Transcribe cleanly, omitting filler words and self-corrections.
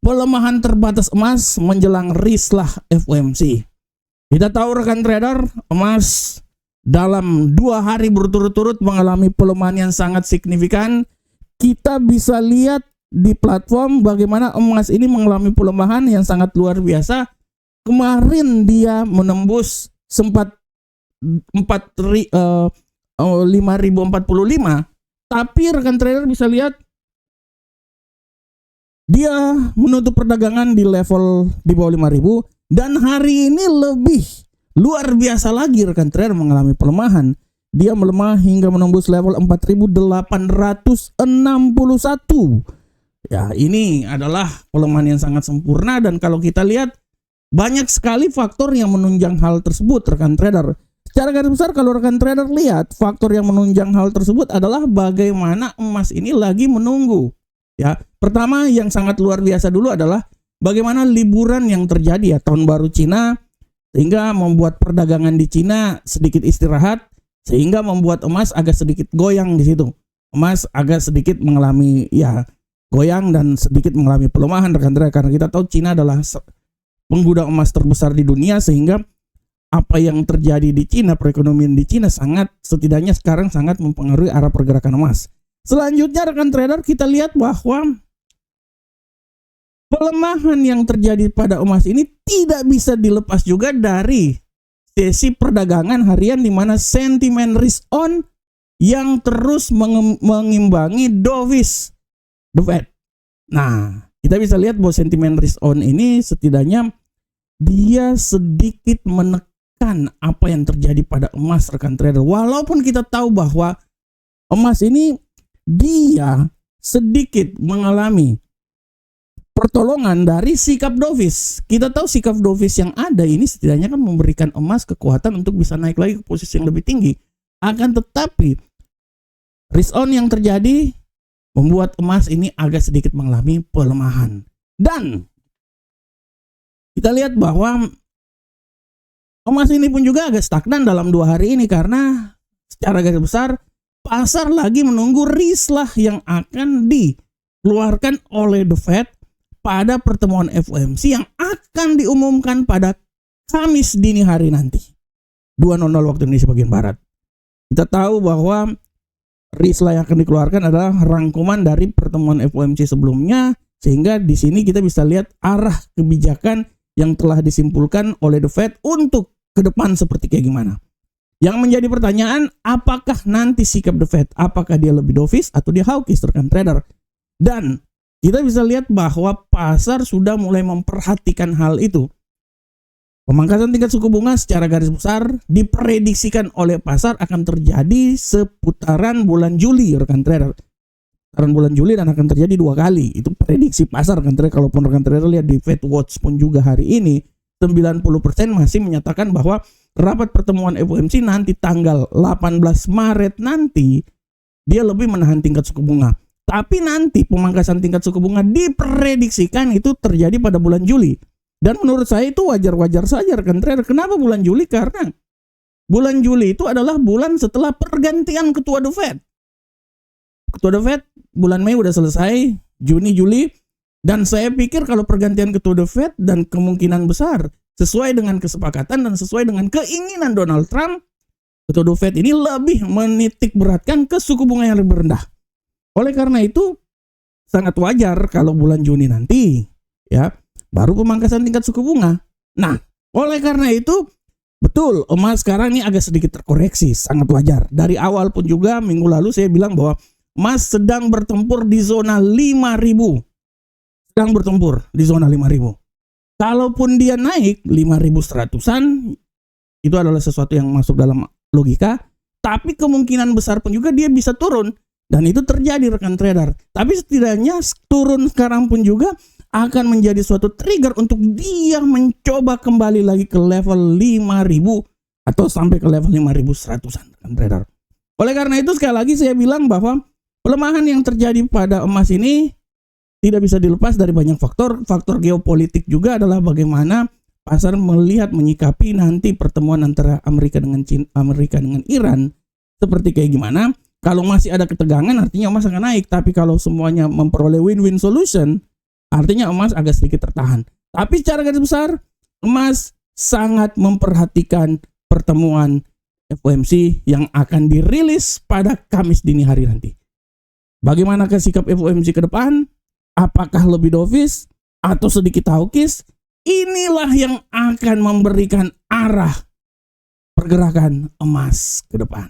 pelemahan terbatas emas menjelang rislah FOMC. Kita tahu rekan trader, emas dalam 2 hari berturut-turut mengalami pelemahan yang sangat signifikan. Kita bisa lihat di platform bagaimana emas ini mengalami pelemahan yang sangat luar biasa. Kemarin dia menembus sempat 5.045, tapi rekan trader bisa lihat dia menutup perdagangan di level di bawah 5.000, dan hari ini lebih luar biasa lagi rekan trader mengalami pelemahan. Dia melemah hingga menembus level 4.861. Ya, ini adalah pelemahan yang sangat sempurna, dan kalau kita lihat banyak sekali faktor yang menunjang hal tersebut rekan trader. Secara garis besar kalau rekan trader lihat, faktor yang menunjang hal tersebut adalah bagaimana emas ini lagi menunggu. Ya, pertama yang sangat luar biasa dulu adalah bagaimana liburan yang terjadi ya, tahun baru Cina, sehingga membuat perdagangan di Cina sedikit istirahat, sehingga membuat emas agak sedikit goyang di situ. Emas agak sedikit mengalami ya goyang dan sedikit mengalami pelemahan rekan trader, karena kita tahu Cina adalah pengguna emas terbesar di dunia, sehingga apa yang terjadi di Cina, perekonomian di Cina setidaknya sekarang sangat mempengaruhi arah pergerakan emas. Selanjutnya rekan trader, kita lihat bahwa pelemahan yang terjadi pada emas ini tidak bisa dilepas juga dari sesi perdagangan harian di mana sentimen risk on yang terus mengimbangi dovish the Fed. Nah, kita bisa lihat bahwa sentimen risk on ini setidaknya dia sedikit menekan apa yang terjadi pada emas rekan trader. Walaupun kita tahu bahwa emas ini dia sedikit mengalami pertolongan dari sikap dovish. Kita tahu sikap dovish yang ada ini setidaknya kan memberikan emas kekuatan untuk bisa naik lagi ke posisi yang lebih tinggi. Akan tetapi risk on yang terjadi membuat emas ini agak sedikit mengalami pelemahan. Dan kita lihat bahwa emas ini pun juga agak stagnan dalam 2 hari ini, karena secara garis besar pasar lagi menunggu rislah yang akan dikeluarkan oleh The Fed pada pertemuan FOMC yang akan diumumkan pada Kamis dini hari nanti 2.00 waktu Indonesia bagian Barat. Kita tahu bahwa rislah yang akan dikeluarkan adalah rangkuman dari pertemuan FOMC sebelumnya, sehingga di sini kita bisa lihat arah kebijakan yang telah disimpulkan oleh The Fed untuk ke depan seperti kayak gimana. Yang menjadi pertanyaan, apakah nanti sikap The Fed, apakah dia lebih dovish atau dia hawkish rekan trader? Dan kita bisa lihat bahwa pasar sudah mulai memperhatikan hal itu. Pemangkasan tingkat suku bunga secara garis besar diprediksikan oleh pasar akan terjadi seputaran bulan Juli rekan trader. Seputaran bulan Juli, dan akan terjadi 2 kali. Itu prediksi pasar rekan trader. Kalaupun rekan trader lihat di Fed Watch pun juga hari ini 90% masih menyatakan bahwa rapat pertemuan FOMC nanti tanggal 18 Maret nanti dia lebih menahan tingkat suku bunga. Tapi nanti pemangkasan tingkat suku bunga diprediksikan itu terjadi pada bulan Juli. Dan menurut saya itu wajar-wajar saja rekan trader. Kenapa bulan Juli? Karena bulan Juli itu adalah bulan setelah pergantian ketua The Fed. Ketua The Fed bulan Mei udah selesai, Juni, Juli. Dan saya pikir kalau pergantian ketua The Fed dan kemungkinan besar sesuai dengan kesepakatan dan sesuai dengan keinginan Donald Trump, ketua The Fed ini lebih menitik beratkan ke suku bunga yang lebih rendah. Oleh karena itu sangat wajar kalau bulan Juni nanti ya baru pemangkasan tingkat suku bunga. Nah, oleh karena itu betul emas sekarang ini agak sedikit terkoreksi, sangat wajar. Dari awal pun juga minggu lalu saya bilang bahwa emas sedang bertempur di zona 5.000. Sedang bertempur di zona 5.000. Kalaupun dia naik 5.100-an, itu adalah sesuatu yang masuk dalam logika, tapi kemungkinan besar pun juga dia bisa turun, dan itu terjadi rekan trader. Tapi setidaknya turun sekarang pun juga akan menjadi suatu trigger untuk dia mencoba kembali lagi ke level 5.000 atau sampai ke level 5.100-an rekan trader. Oleh karena itu sekali lagi saya bilang bahwa pelemahan yang terjadi pada emas ini tidak bisa dilepas dari banyak faktor. Faktor geopolitik juga adalah bagaimana pasar melihat menyikapi nanti pertemuan antara Amerika dengan Iran seperti kayak gimana. Kalau masih ada ketegangan artinya emas akan naik, tapi kalau semuanya memperoleh win-win solution Artinya emas agak sedikit tertahan. Tapi secara garis besar, emas sangat memperhatikan pertemuan FOMC yang akan dirilis pada Kamis dini hari nanti. Bagaimana sikap FOMC ke depan? Apakah lebih dovish atau sedikit hawkish? Inilah yang akan memberikan arah pergerakan emas ke depan.